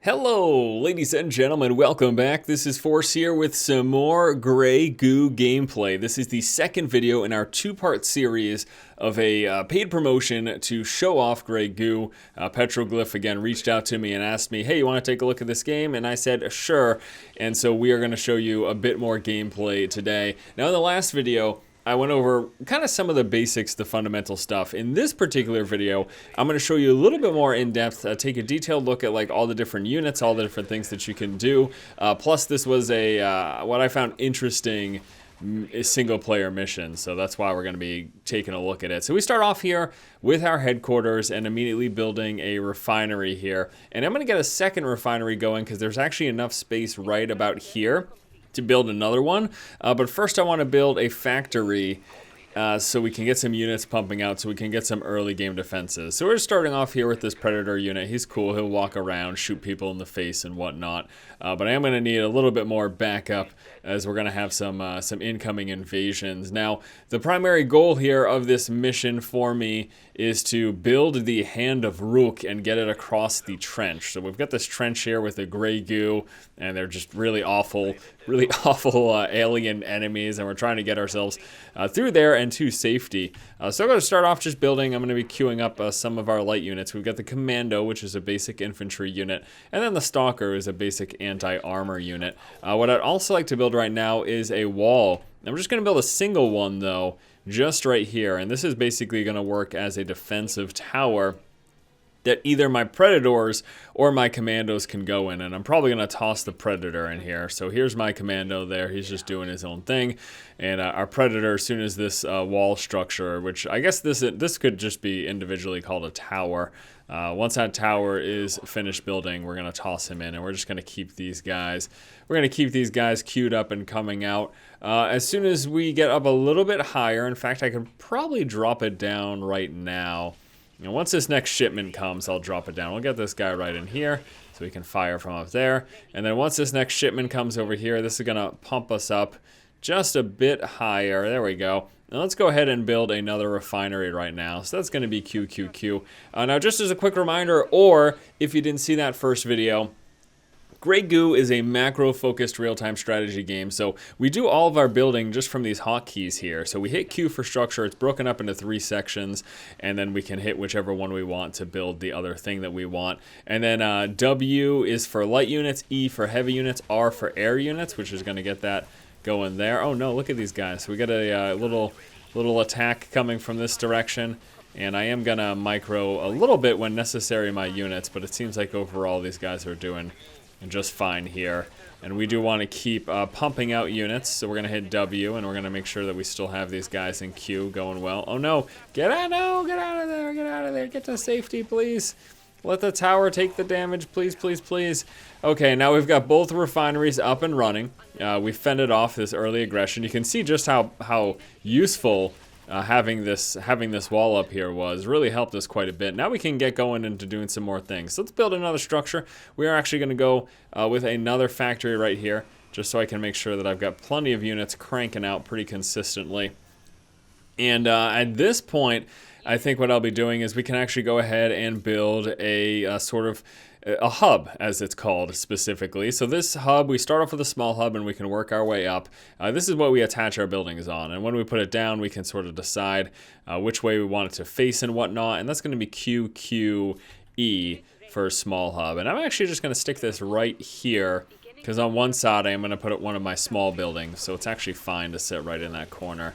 Hello, ladies and gentlemen, welcome back. This is Force here with some more Grey Goo gameplay. This is the second video in our two-part series of a paid promotion to show off Grey Goo. Petroglyph again reached out to me and asked me, hey, you want to take a look at this game? And I said, sure. And so we are going to show you a bit more gameplay today. Now, in the last video, I went over kind of some of the basics, the fundamental stuff. In this particular video, I'm going to show you a little bit more in depth, take a detailed look at like all the different units, all the different things that you can do. Plus, this was a what I found interesting single player mission, so that's why we're going to be taking a look at it. So we start off here with our headquarters and immediately building a refinery here. And I'm going to get a second refinery going because there's actually enough space right about here to build another one, but first I want to build a factory so we can get some units pumping out so we can get some early game defenses. So we're starting off here with this Predator unit. He's cool, he'll walk around, shoot people in the face and whatnot, but I am going to need a little bit more backup as we're going to have some incoming invasions. Now, the primary goal here of this mission for me is to build the Hand of Rook and get it across the trench. So we've got this trench here with the Grey Goo, and they're just really awful alien enemies, and we're trying to get ourselves through there and to safety. So I'm going to start off just building. I'm going to be queuing up some of our light units. We've got the Commando, which is a basic infantry unit, and then the Stalker is a basic anti-armor unit. What I'd also like to build right now is a wall. I'm just going to build a single one, though, just right here, and this is basically going to work as a defensive tower that either my Predators or my Commandos can go in, and I'm probably going to toss the Predator in here. So here's my Commando there, he's just doing his own thing, and our Predator, as soon as this wall structure, which I guess this could just be individually called a tower, once that tower is finished building, we're going to toss him in, and we're just going to keep these guys, queued up and coming out. As soon as we get up a little bit higher, in fact, I could probably drop it down right now. And once this next shipment comes, I'll drop it down. We'll get this guy right in here so we can fire from up there. And then once this next shipment comes over here, this is going to pump us up just a bit higher. There we go. Now let's go ahead and build another refinery right now. So that's going to be QQQ. Now just as a quick reminder, or if you didn't see that first video, Grey Goo is a macro-focused real-time strategy game, so we do all of our building just from these hotkeys here. So we hit Q for structure, it's broken up into 3 sections, and then we can hit whichever one we want to build the other thing that we want. And then W is for light units, E for heavy units, R for air units, which is going to get that going there. Oh no, look at these guys. We got a little attack coming from this direction. And I am going to micro a little bit when necessary my units, but it seems like overall these guys are doing just fine here. And we do want to keep pumping out units, so we're going to hit W, and we're going to make sure that we still have these guys in Q going well. Oh no, get out of there, get to safety, please. Let the tower take the damage, please, please, please. Okay, now we've got both refineries up and running. We fended off this early aggression. You can see just how useful having this wall up here really helped us quite a bit. Now we can get going into doing some more things. So let's build another structure. We are actually going to go with another factory right here, just so I can make sure that I've got plenty of units cranking out pretty consistently. And at this point, I think what I'll be doing is we can actually go ahead and build a sort of a hub, as it's called specifically. So this hub, we start off with a small hub and we can work our way up. This is what we attach our buildings on, and when we put it down, we can sort of decide which way we want it to face and whatnot, and that's going to be QQE for small hub. And I'm actually just going to stick this right here, because on one side I am going to put one of my small buildings, so it's actually fine to sit right in that corner.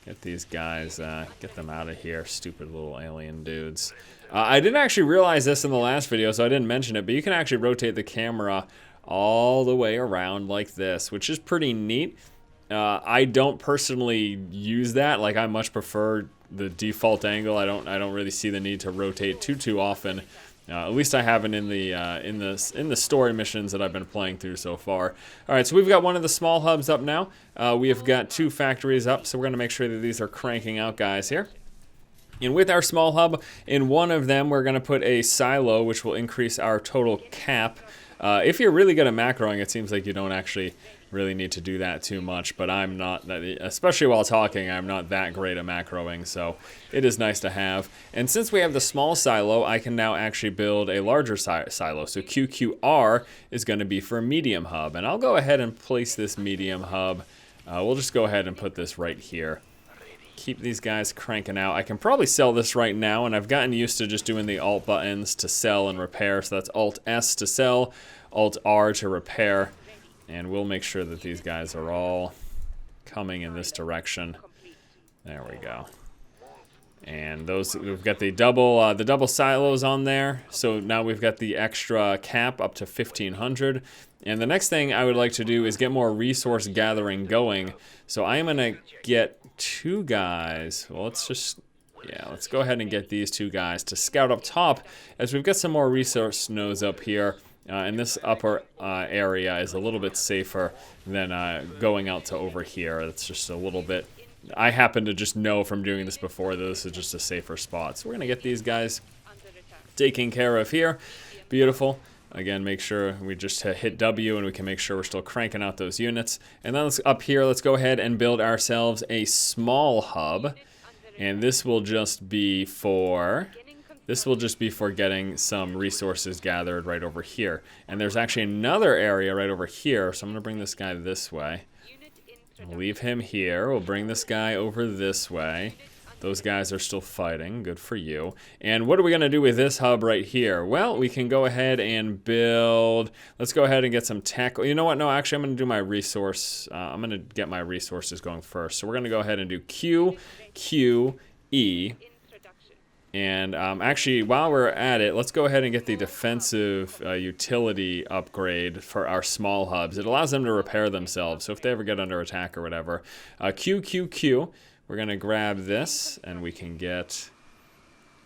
Get these guys, get them out of here, stupid little alien dudes. I didn't actually realize this in the last video, so I didn't mention it, but you can actually rotate the camera all the way around like this, which is pretty neat. I don't personally use that. Like, I much prefer the default angle. I don't really see the need to rotate too often. At least I haven't in the story missions that I've been playing through so far. All right, so we've got one of the small hubs up now. We have got 2 factories up, so we're going to make sure that these are cranking out guys here. And with our small hub, in one of them, we're going to put a silo, which will increase our total cap. If you're really good at macroing, it seems like you don't actually really need to do that too much, but I'm not, especially while talking, I'm not that great at macroing, so it is nice to have. And since we have the small silo, I can now actually build a larger silo. So QQR is going to be for medium hub, and I'll go ahead and place this medium hub. We'll just go ahead and put this right here. Keep these guys cranking out. I can probably sell this right now, and I've gotten used to just doing the Alt buttons to sell and repair. So that's Alt S to sell, Alt R to repair. And we'll make sure that these guys are all coming in this direction. There we go. And those, we've got the double silos on there. So now we've got the extra cap up to 1,500. And the next thing I would like to do is get more resource gathering going. So I am gonna get 2 guys. Well, let's go ahead and get these 2 guys to scout up top, as we've got some more resource nodes up here. And this upper area is a little bit safer than going out to over here. It's just a little bit, I happen to just know from doing this before that this is just a safer spot. So we're gonna get these guys taken care of here. Beautiful. Again, make sure we just hit W and we can make sure we're still cranking out those units. And then up here, let's go ahead and build ourselves a small hub. And this will just be for getting some resources gathered right over here. And there's actually another area right over here, so I'm gonna bring this guy this way. We'll leave him here. We'll bring this guy over this way. Those guys are still fighting. Good for you. And what are we going to do with this hub right here? Well, we can go ahead and build. Let's go ahead and get some tech. You know what? No, actually, I'm going to do my resource. I'm going to get my resources going first. So we're going to go ahead and do Q, Q, E. And actually, while we're at it, let's go ahead and get the defensive utility upgrade for our small hubs. It allows them to repair themselves, so if they ever get under attack or whatever. Q, Q, Q. We're going to grab this, and we can get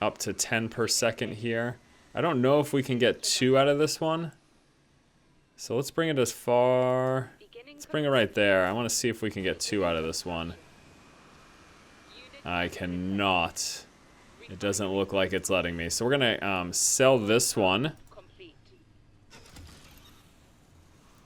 up to 10 per second here. I don't know if we can get 2 out of this one. So let's bring it as far. Let's bring it right there. I want to see if we can get 2 out of this one. I cannot. It doesn't look like it's letting me. So we're going to sell this one.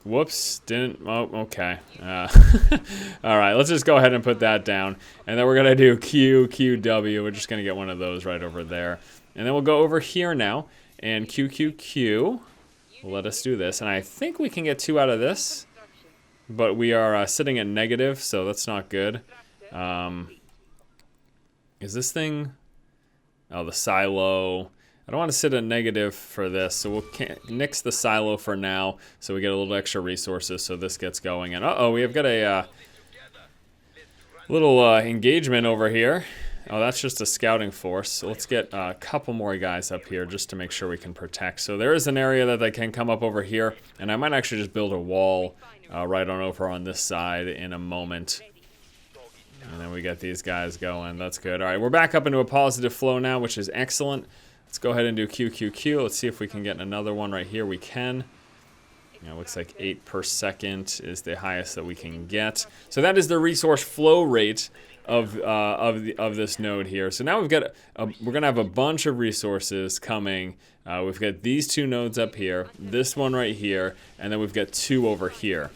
Whoops, didn't, oh, okay. All right, let's just go ahead and put that down. And then we're gonna do Q, QW. We're just gonna get one of those right over there. And then we'll go over here now, and QQQ will let us do this. And I think we can get 2 out of this, but we are sitting at negative, so that's not good. Is this thing, oh, the silo. I don't want to sit at negative for this, so we'll nix the silo for now, so we get a little extra resources, so this gets going. And uh-oh, we have got a little engagement over here. Oh, that's just a scouting force. So let's get a couple more guys up here just to make sure we can protect. So there is an area that they can come up over here, and I might actually just build a wall right on over on this side in a moment. And then we get these guys going. That's good. All right, we're back up into a positive flow now, which is excellent. Let's go ahead and do QQQ. Let's see if we can get another one right here. We can. You know, looks like 8 per second is the highest that we can get. So that is the resource flow rate of this node here. So now we've got we're gonna have a bunch of resources coming. We've got these 2 nodes up here, this one right here, and then we've got 2 over here.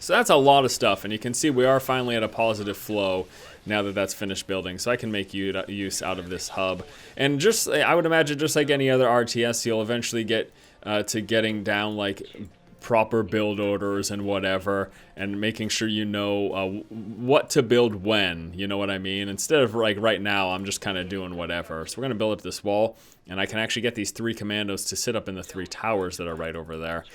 So that's a lot of stuff, and you can see we are finally at a positive flow now that that's finished building, so I can make use out of this hub. And just, I would imagine, just like any other RTS, you'll eventually get to getting down like proper build orders and whatever, and making sure you know what to build when, you know what I mean? Instead of like right now, I'm just kind of doing whatever. So we're gonna build up this wall, and I can actually get these 3 commandos to sit up in the 3 towers that are right over there.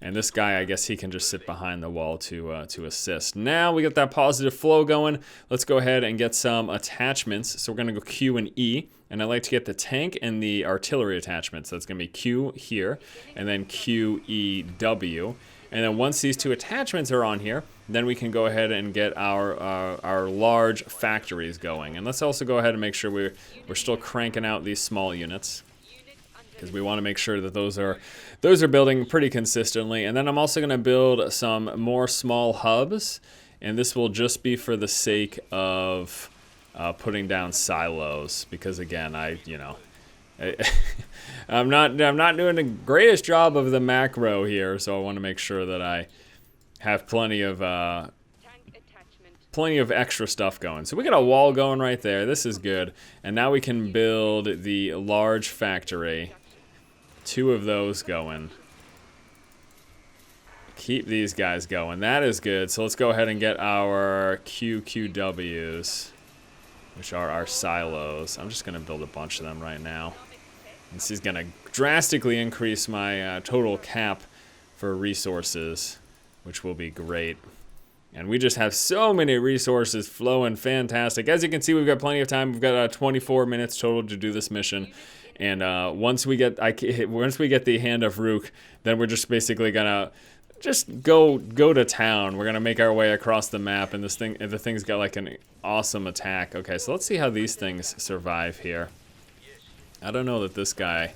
And this guy, I guess he can just sit behind the wall to assist. Now we got that positive flow going. Let's go ahead and get some attachments. So we're gonna go Q and E, and I like to get the tank and the artillery attachments. So it's gonna be Q here, and then Q, E, W. And then once these 2 attachments are on here, then we can go ahead and get our large factories going. And let's also go ahead and make sure we're still cranking out these small units, because we want to make sure that those are building pretty consistently. And then I'm also going to build some more small hubs, and this will just be for the sake of putting down silos, because again, I'm not doing the greatest job of the macro here, so I want to make sure that I have plenty of extra stuff going. So we got a wall going right there. This is good. And now we can build the large factory. 2 of those going. Keep these guys going. That is good. So let's go ahead and get our QQWs, which are our silos. I'm just going to build a bunch of them right now. This is going to drastically increase my total cap for resources, which will be great. And we just have so many resources flowing. Fantastic. As you can see, we've got plenty of time. We've got 24 minutes total to do this mission. And once we get the Hand of Rook, then we're just basically gonna just go to town. We're gonna make our way across the map, and the thing's got like an awesome attack. Okay, so let's see how these things survive here. I don't know that this guy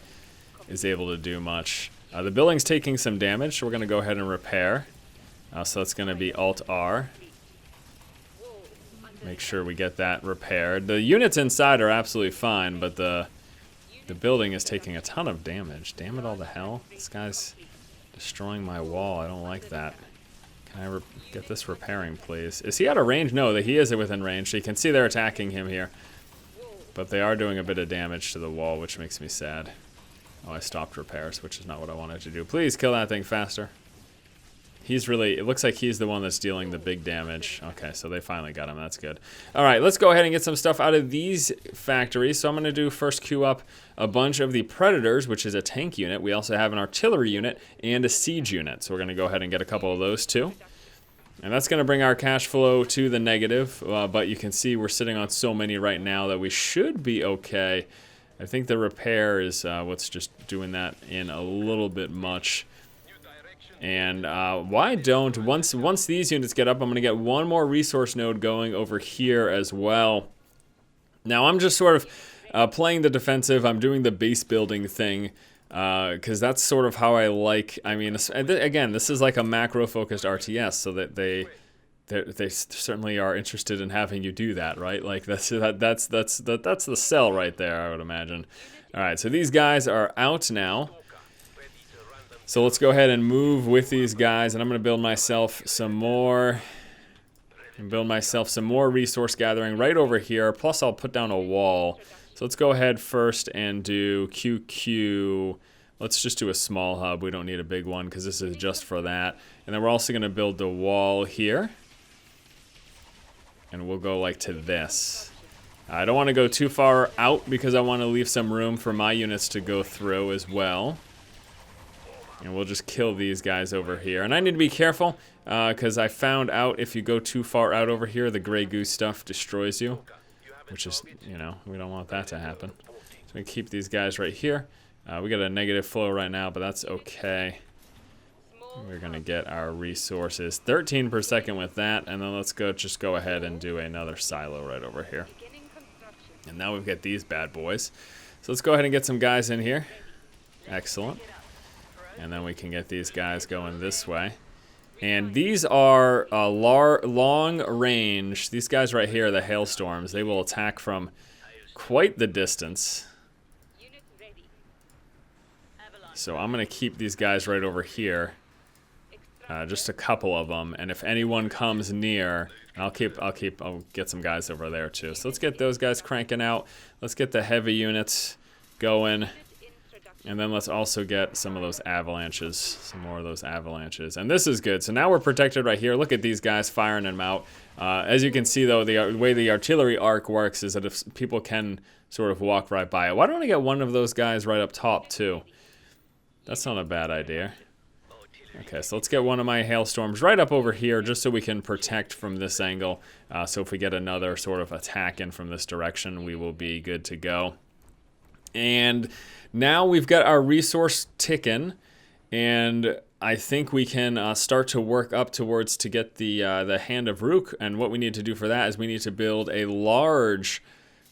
is able to do much. The building's taking some damage, so we're gonna go ahead and repair. So it's gonna be Alt-R. Make sure we get that repaired. The units inside are absolutely fine, but the building is taking a ton of damage. Damn it all to hell. This guy's destroying my wall. I don't like that. Can I get this repairing, please? Is he out of range? No, he is within range. So you can see they're attacking him here. But they are doing a bit of damage to the wall, which makes me sad. Oh, I stopped repairs, which is not what I wanted to do. Please kill that thing faster. It looks like he's the one that's dealing the big damage. Okay, so they finally got him. That's good. All right, let's go ahead and get some stuff out of these factories. So I'm going to do first queue up a bunch of the Predators, which is a tank unit. We also have an artillery unit and a siege unit. So we're going to go ahead and get a couple of those too. And that's going to bring our cash flow to the negative. But you can see we're sitting on so many right now that we should be okay. I think the repair is what's just doing that in a little bit much. And why don't, once these units get up, I'm going to get one more resource node going over here as well. Now, I'm just sort of playing the defensive. I'm doing the base building thing because that's sort of how I like. I mean, again, this is like a macro-focused RTS, so that they certainly are interested in having you do that, right? Like that's the sell right there, I would imagine. All right, so these guys are out now. So let's go ahead and move with these guys, and I'm going to build myself some more resource gathering right over here. Plus, I'll put down a wall. So let's go ahead first and do QQ. Let's just do a small hub. We don't need a big one because this is just for that. And then we're also going to build the wall here. And we'll go like to this. I don't want to go too far out because I want to leave some room for my units to go through as well. And we'll just kill these guys over here. And I need to be careful, because I found out if you go too far out over here, the Grey Goo stuff destroys you. Which is, you know, we don't want that to happen. So we keep these guys right here. We got a negative flow right now, but that's okay. We're going to get our resources. 13 per second with that. And then let's just go ahead and do another silo right over here. And now we've got these bad boys. So let's go ahead and get some guys in here. Excellent. And then we can get these guys going this way. And these are long range. These guys right here are the hailstorms. They will attack from quite the distance. So I'm going to keep these guys right over here. Just a couple of them. And if anyone comes near, I'll get some guys over there too. So let's get those guys cranking out. Let's get the heavy units going. And then let's also get some of those avalanches, some more of those avalanches. And this is good. So now we're protected right here. Look at these guys firing them out. As you can see, though, the way the artillery arc works is that if people can sort of walk right by it. Why don't I get one of those guys right up top, too? That's not a bad idea. Okay, so let's get one of my hailstorms right up over here just so we can protect from this angle. So if we get another sort of attack in from this direction, we will be good to go. And now we've got our resource ticking, and I think we can start to work up towards to get the Hand of Rook. And what we need to do for that is we need to build a large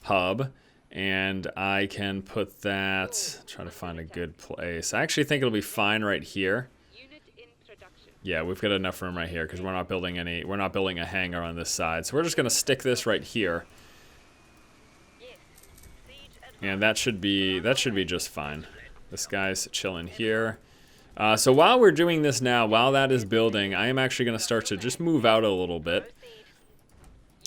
hub, and I can put that. Try to find a good place. I actually think it'll be fine right here. Yeah, we've got enough room right here because we're not building a hangar on this side. So we're just gonna stick this right here. And that should be just fine. This guy's chilling here. So while we're doing this now, while that is building, I am actually going to start to just move out a little bit.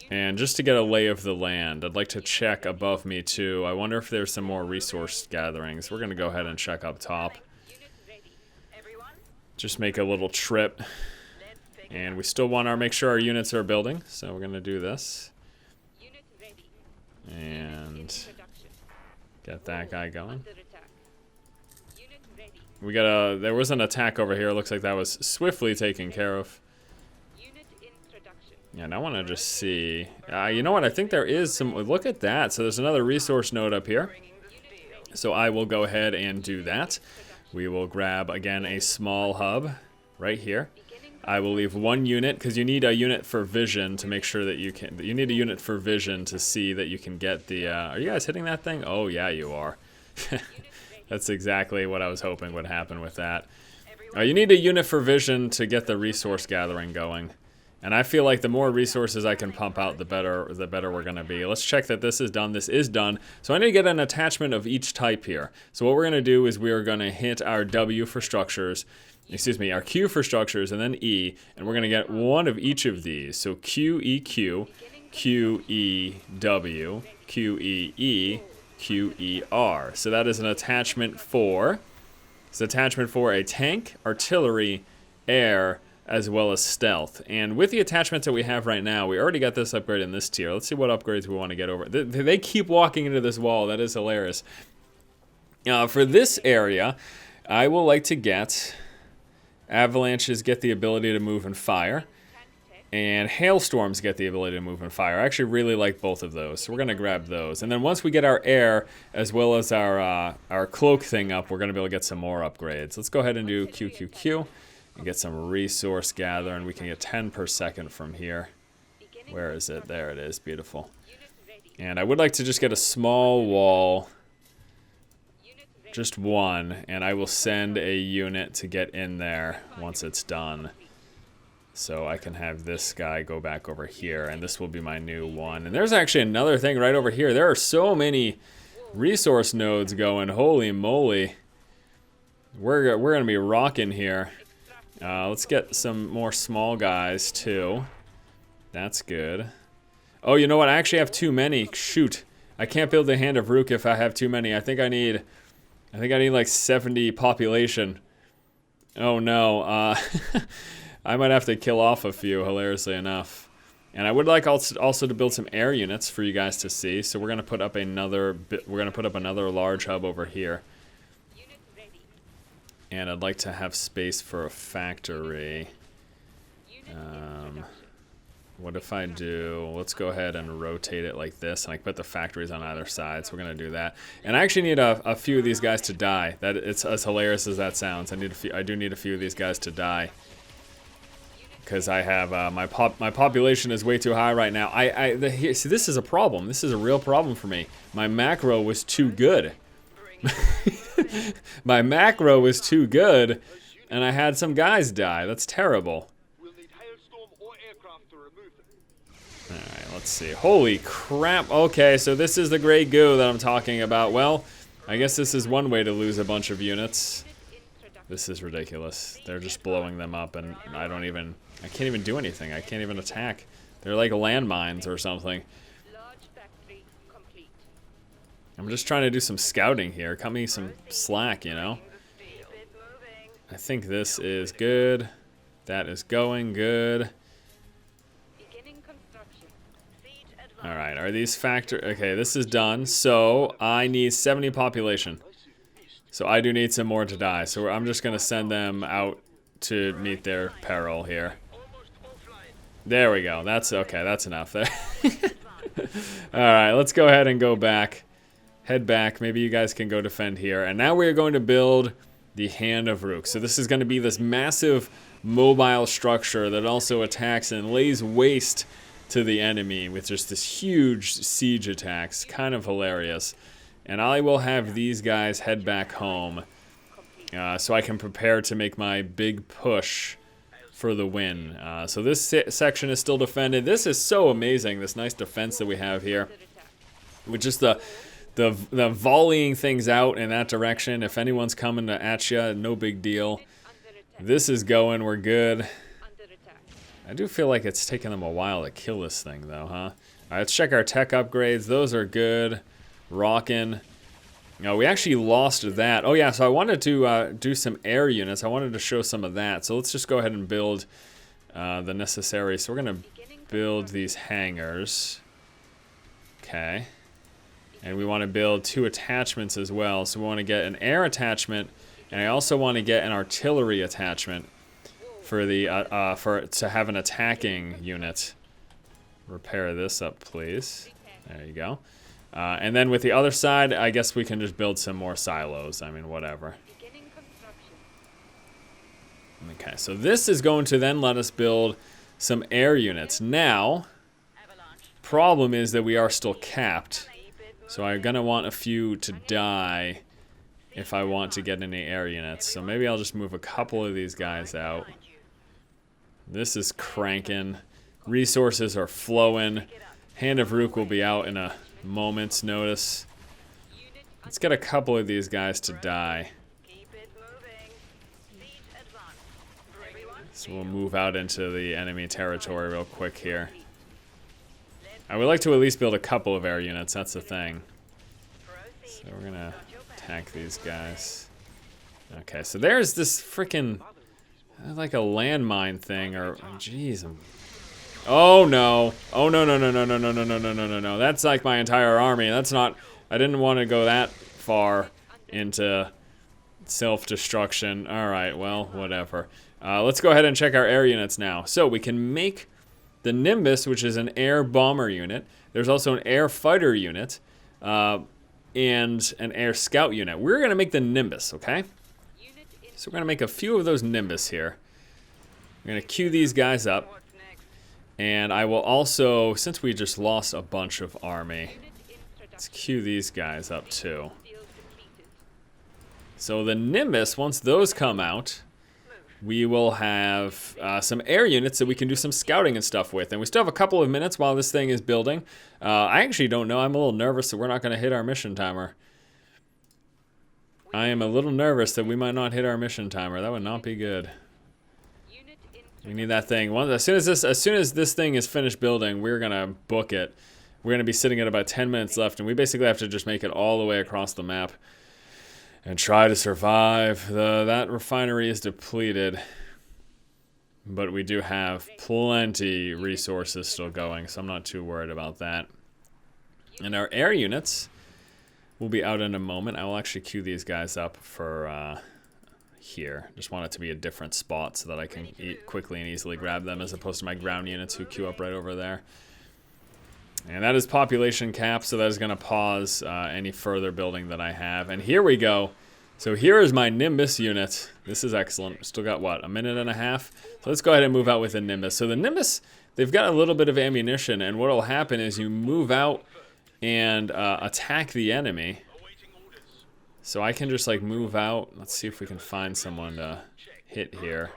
And just to get a lay of the land, I'd like to check above me too. I wonder if there's some more resource gatherings. We're going to go ahead and check up top. Just make a little trip. And we still want to make sure our units are building, so we're going to do this. And get that guy going. We got there was an attack over here. It looks like that was swiftly taken care of. Yeah, and I want to just see. You know what? I think there is some. Look at that. So there's another resource node up here. So I will go ahead and do that. We will grab, again, a small hub right here. I will leave one unit, because you need a unit for vision to make sure that you can. You need a unit for vision to see that you can get the. Are you guys hitting that thing? Oh, yeah, you are. That's exactly what I was hoping would happen with that. You need a unit for vision to get the resource gathering going. And I feel like the more resources I can pump out, the better we're going to be. Let's check that this is done. This is done. So I need to get an attachment of each type here. So what we're going to do is we are going to hit our W for structures, excuse me, our Q for structures, and then E, and we're going to get one of each of these. So QEQ, QEW, QEE, QER. So that is an attachment for, it's an attachment for a tank, artillery, air, as well as stealth. And with the attachments that we have right now, we already got this upgrade in this tier. Let's see what upgrades we want to get over. They keep walking into this wall. That is hilarious. For this area, I will like to get avalanches get the ability to move and fire. And hailstorms get the ability to move and fire. I actually really like both of those, so we're going to grab those. And then once we get our air, as well as our cloak thing up, we're going to be able to get some more upgrades. Let's go ahead and do QQQ. And get some resource gather, and we can get 10 per second from here. Where is it? There it is. Beautiful. And I would like to just get a small wall, just one, and I will send a unit to get in there once it's done. So I can have this guy go back over here, and this will be my new one. And there's actually another thing right over here. There are so many resource nodes going. Holy moly. We're going to be rocking here. Let's get some more small guys, too. That's good. Oh, you know what? I actually have too many. Shoot. I can't build the Hand of Rook if I have too many. I think I need like 70 population. Oh, no. I might have to kill off a few, hilariously enough. And I would like also to build some air units for you guys to see. So we're going to put up another large hub over here. And I'd like to have space for a factory. What if I do, let's go ahead and rotate it like this, and I can put the factories on either side, so we're going to do that. And I actually need a few of these guys to die. It's as hilarious as that sounds. I do need a few of these guys to die. Because I have, my population is way too high right now. See, this is a problem. This is a real problem for me. My macro was too good. My macro was too good, and I had some guys die. That's terrible. Alright, let's see. Holy crap. Okay, so this is the gray goo that I'm talking about. Well, I guess this is one way to lose a bunch of units. This is ridiculous. They're just blowing them up, and I can't even do anything. I can't even attack. They're like landmines or something. I'm just trying to do some scouting here. Cut me some slack, you know? I think this is good. That is going good. Alright, are these okay, this is done. So, I need 70 population. So I do need some more to die. So I'm just going to send them out to meet their peril here. There we go. That's okay. That's enough there. Alright, let's go ahead and go back. Head back. Maybe you guys can go defend here. And now we're going to build the Hand of Rook. So this is going to be this massive mobile structure that also attacks and lays waste to the enemy with just this huge siege attacks. Kind of hilarious. And I will have these guys head back home so I can prepare to make my big push for the win. So this section is still defended. This is so amazing, this nice defense that we have here. With just the the volleying things out in that direction. If anyone's coming at you, no big deal. This is going. We're good. I do feel like it's taking them a while to kill this thing, though, huh? All right, let's check our tech upgrades. Those are good. Rockin'. No, we actually lost that. Oh, yeah, so I wanted to do some air units. I wanted to show some of that. So let's just go ahead and build the necessary. So we're going to build these hangars. Okay. And we want to build 2 attachments as well. So we want to get an air attachment, and I also want to get an artillery attachment for the to have an attacking unit. Repair this up, please. There you go. And then with the other side, I guess we can just build some more silos. I mean, whatever. Okay, so this is going to then let us build some air units. Now, problem is that we are still capped. So I'm gonna want a few to die if I want to get any air units. So maybe I'll just move a couple of these guys out. This is cranking. Resources are flowing. Hand of Rook will be out in a moment's notice. Let's get a couple of these guys to die. So we'll move out into the enemy territory real quick here. I would like to at least build a couple of air units, that's the thing. So we're gonna attack these guys. Okay, so there's this freaking like a landmine thing, or jeez. Oh no. Oh no no no no no no no no no no no no. That's like my entire army. That's not, I didn't want to go that far into self-destruction. Alright, well, whatever. Let's go ahead and check our air units now. So we can make the Nimbus, which is an air bomber unit. There's also an air fighter unit, and an air scout unit. We're gonna make the Nimbus, okay? So we're gonna make a few of those Nimbus here. We're gonna queue these guys up. And I will also, since we just lost a bunch of army, let's queue these guys up too. So the Nimbus, once those come out, we will have some air units that we can do some scouting and stuff with. And we still have a couple of minutes while this thing is building. I actually don't know. I'm a little nervous that we're not going to hit our mission timer. I am a little nervous that we might not hit our mission timer. That would not be good. We need that thing. As soon as this thing is finished building, we're gonna book it. We're gonna be sitting at about 10 minutes left, and we basically have to just make it all the way across the map and try to survive. That refinery is depleted, but we do have plenty resources still going, so I'm not too worried about that. And our air units will be out in a moment. I will actually queue these guys up for here. Just want it to be a different spot so that I can quickly and easily grab them, as opposed to my ground units who queue up right over there. And that is population cap, so that is going to pause any further building that I have. And here we go. So here is my Nimbus unit. This is excellent. Still got, what, a minute and a half? So let's go ahead and move out with the Nimbus. So the Nimbus, they've got a little bit of ammunition, and what will happen is you move out and attack the enemy. So I can just like move out. Let's see if we can find someone to hit here.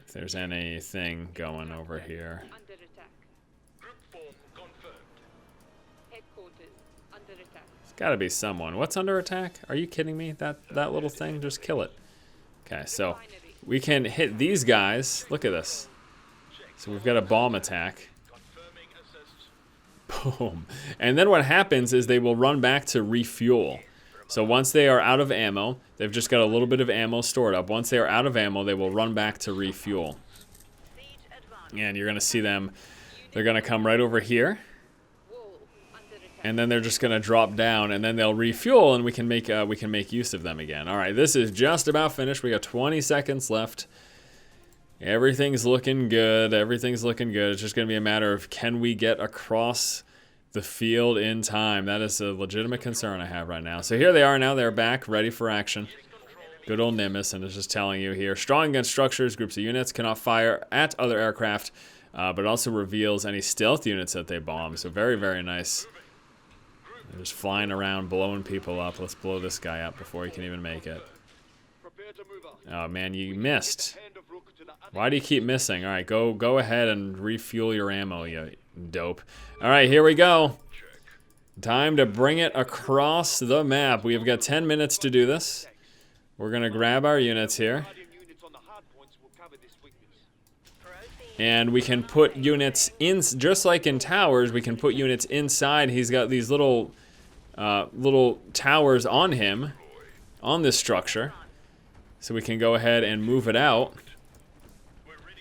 If there's anything going over here. There's gotta be someone. What's under attack? Are you kidding me? That little thing? Just kill it. Okay, so we can hit these guys. Look at this. So we've got a bomb attack. Boom. And then what happens is they will run back to refuel. So once they are out of ammo, they've just got a little bit of ammo stored up. Once they are out of ammo, they will run back to refuel. And you're going to see them, they're going to come right over here. And then they're just going to drop down, and then they'll refuel, and we can make use of them again. All right, this is just about finished. We got 20 seconds left. Everything's looking good. Everything's looking good. It's just going to be a matter of, can we get across the field in time? That is a legitimate concern I have right now. So here they are now. They're back, ready for action. Good old Nimbus, and it's just telling you here, strong against structures, groups of units, cannot fire at other aircraft, but it also reveals any stealth units that they bomb. So very, very nice. They're just flying around, blowing people up. Let's blow this guy up before he can even make it. Oh man, you missed. Why do you keep missing? All right, go ahead and refuel your ammo, you dope. All right, here we go. Time to bring it across the map. We have got 10 minutes to do this. We're gonna grab our units here. And we can put units in, just like in towers, we can put units inside. He's got these little towers on him, on this structure. So we can go ahead and move it out.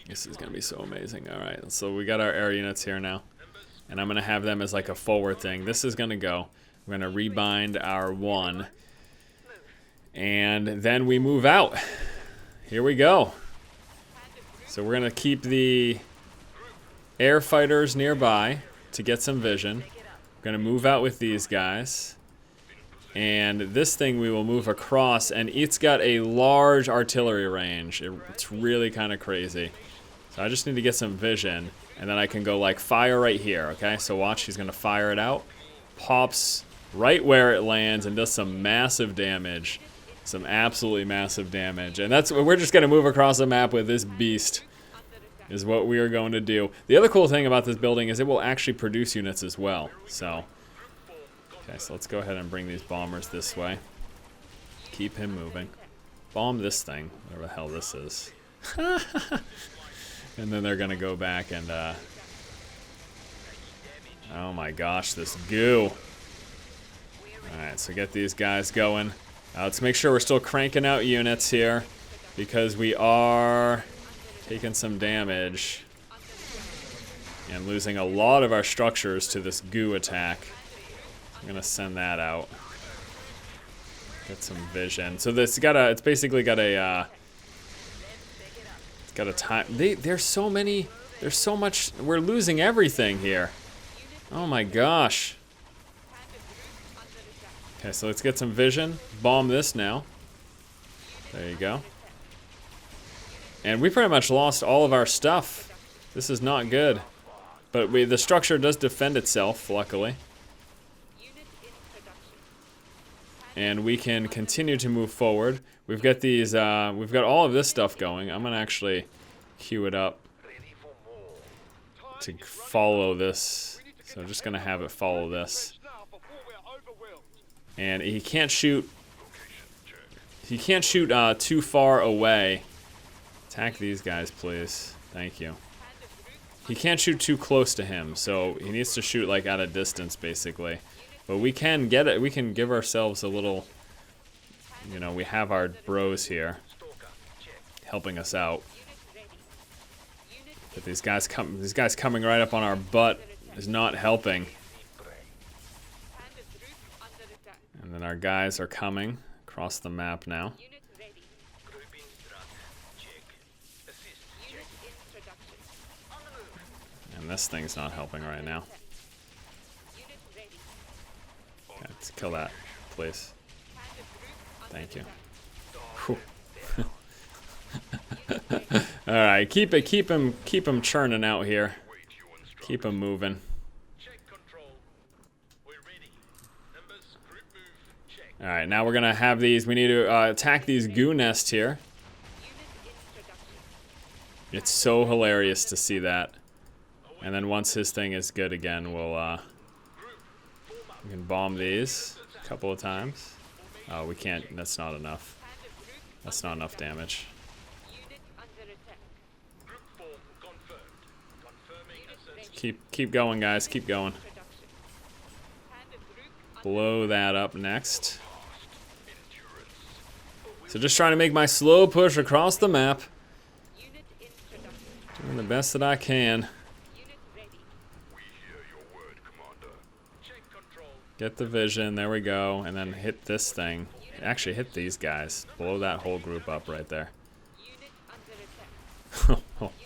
This is gonna be so amazing. All right, so we got our air units here now. And I'm gonna have them as like a forward thing. This is gonna go. We're gonna rebind our 1. And then we move out. Here we go. So we're gonna keep the air fighters nearby to get some vision. We're gonna move out with these guys. And this thing we will move across, and it's got a large artillery range. It's really kind of crazy. So I just need to get some vision, and then I can go like fire right here, okay? So watch, he's gonna fire it out. Pops right where it lands and does some massive damage. Some absolutely massive damage. And that's, we're just gonna move across the map with this beast, is what we are going to do. The other cool thing about this building is it will actually produce units as well. So, okay, so let's go ahead and bring these bombers this way. Keep him moving. Bomb this thing, whatever the hell this is. And then they're gonna go back and, oh my gosh, this goo. Alright, so get these guys going. Let's make sure we're still cranking out units here, because we are taking some damage and losing a lot of our structures to this goo attack. I'm gonna send that out. Get some vision. So this it's basically got a it's got a time. There's so many. There's so much. We're losing everything here. Oh my gosh. Okay, so let's get some vision. Bomb this now. There you go. And we pretty much lost all of our stuff. This is not good. But the structure does defend itself, luckily. And we can continue to move forward. We've got these, we've got all of this stuff going. I'm gonna actually queue it up to follow this. So I'm just gonna have it follow this. And he can't shoot. He can't shoot too far away. Attack these guys, please. Thank you. He can't shoot too close to him, so he needs to shoot like at a distance, basically. But we can get it. We can give ourselves a little. You know, we have our bros here helping us out. But these guys coming right up on our butt is not helping. And then our guys are coming across the map now. And this thing's not helping right now. Okay, let's kill that, please. Thank you. All right, keep him churning out here. Keep him moving. All right, now we're gonna have these. We need to attack these goo nests here. It's so hilarious to see that. And then once his thing is good again, we can bomb these a couple of times. Oh, we can't. That's not enough. That's not enough damage. Keep going, guys. Keep going. Blow that up next. So just trying to make my slow push across the map. Doing the best that I can. Get the vision, there we go, and then hit this thing. Actually hit these guys. Blow that whole group up right there.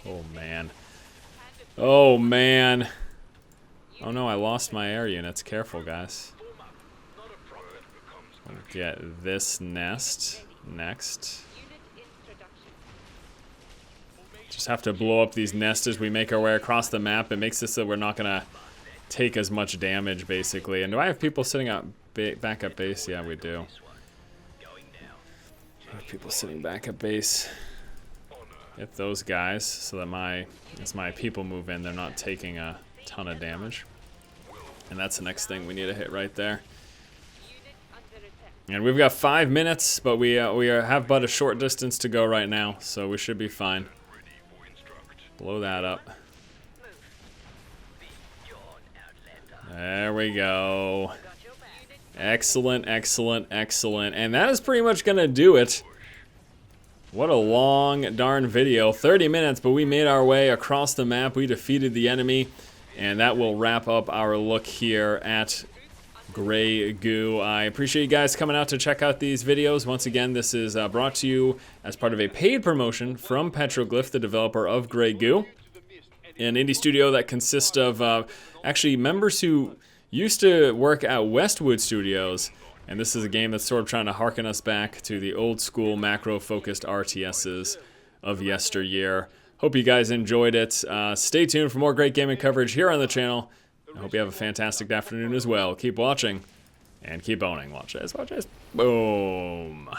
Oh man. Oh man. Oh no, I lost my air units. Careful, guys. We'll get this nest next. Just have to blow up these nests as we make our way across the map. It makes it so we're not gonna take as much damage, basically. And do I have people sitting up back at base? Yeah, we do. I have people sitting back at base. Hit those guys so that as my people move in, they're not taking a ton of damage. And that's the next thing we need to hit right there. And we've got 5 minutes, but we have but a short distance to go right now, so we should be fine. Blow that up. There we go. Excellent, excellent, excellent. And that is pretty much gonna do it. What a long darn video. 30 minutes, but we made our way across the map. We defeated the enemy. And that will wrap up our look here at Grey Goo. I appreciate you guys coming out to check out these videos. Once again, this is brought to you as part of a paid promotion from Petroglyph, the developer of Grey Goo, an indie studio that consists of actually members who used to work at Westwood Studios. And this is a game that's sort of trying to harken us back to the old school macro-focused RTSs of yesteryear. Hope you guys enjoyed it. Stay tuned for more great gaming coverage here on the channel. I hope you have a fantastic afternoon as well. Keep watching and keep owning. Watch this, watch this. Boom.